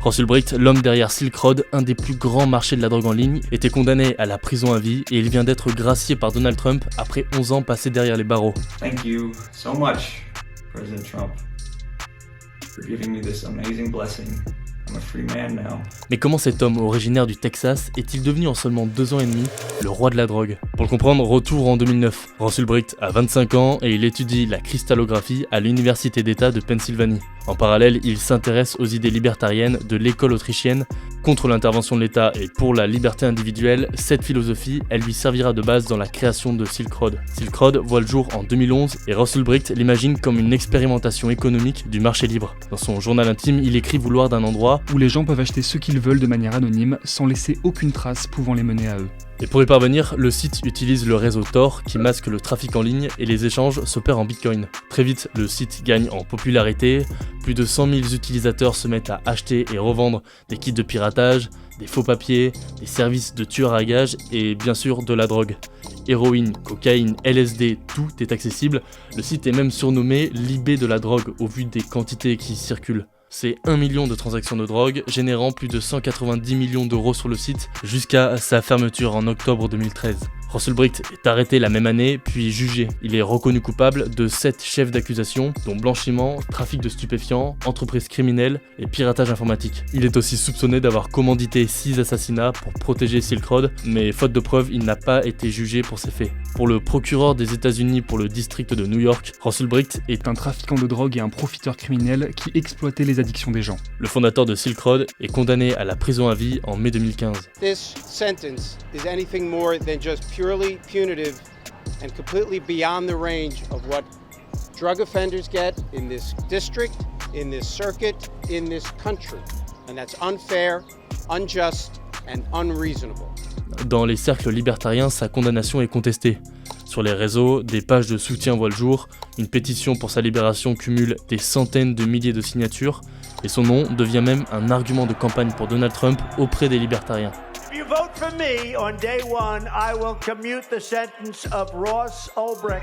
Russell Bricht, l'homme derrière Silk Road, un des plus grands marchés de la drogue en ligne, était condamné à la prison à vie et il vient d'être gracié par Donald Trump après 11 ans passés derrière les barreaux. Thank you so much, President Trump, for giving me this amazing blessing. I'm a free man now. Mais comment cet homme originaire du Texas est-il devenu en seulement 2 ans et demi le roi de la drogue? Pour le comprendre, retour en 2009. Russell Bricht a 25 ans et il étudie la cristallographie à l'université d'État de Pennsylvanie. En parallèle, il s'intéresse aux idées libertariennes de l'école autrichienne contre l'intervention de l'État et pour la liberté individuelle. Cette philosophie, elle lui servira de base dans la création de Silk Road. Silk Road voit le jour en 2011 et Russell Bricht l'imagine comme une expérimentation économique du marché libre. Dans son journal intime, il écrit vouloir d'un endroit où les gens peuvent acheter ce qu'ils veulent de manière anonyme sans laisser aucune trace pouvant les mener à eux. Et pour y parvenir, le site utilise le réseau Tor qui masque le trafic en ligne et les échanges s'opèrent en Bitcoin. Très vite, le site gagne en popularité, plus de 100 000 utilisateurs se mettent à acheter et revendre des kits de piratage, des faux papiers, des services de tueurs à gages et bien sûr de la drogue. Héroïne, cocaïne, LSD, tout est accessible. Le site est même surnommé l'eBay de la drogue au vu des quantités qui circulent. C'est 1 million de transactions de drogue, générant plus de 190 millions d'euros sur le site, jusqu'à sa fermeture en octobre 2013. Russell Bricht est arrêté la même année, puis jugé. Il est reconnu coupable de 7 chefs d'accusation, dont blanchiment, trafic de stupéfiants, entreprise criminelle et piratage informatique. Il est aussi soupçonné d'avoir commandité 6 assassinats pour protéger Silk Road, mais faute de preuves, il n'a pas été jugé pour ces faits. Pour le procureur des États-Unis pour le district de New York, Russell Bricht est un trafiquant de drogue et un profiteur criminel qui exploitait les addictions des gens. Le fondateur de Silk Road est condamné à la prison à vie en mai 2015. This sentence is anything more than just purely punitive and completely beyond the range of what drug offenders get in this district, in this circuit, in this country. And that's unfair, unjust and unreasonable. Dans les cercles libertariens, sa condamnation est contestée. Sur les réseaux, des pages de soutien voient le jour, une pétition pour sa libération cumule des centaines de milliers de signatures, et son nom devient même un argument de campagne pour Donald Trump auprès des libertariens. If you vote for me on day one, I will commute the sentence of Ross Ulbricht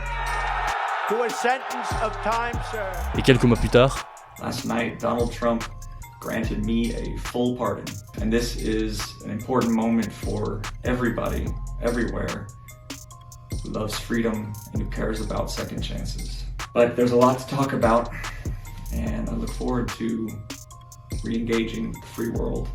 to a sentence of time served. Et quelques mois plus tard, Last night, Donald Trump granted me a full pardon. And this is an important moment for everybody, everywhere, who loves freedom and who cares about second chances. But there's a lot to talk about, and I look forward to re-engaging the free world.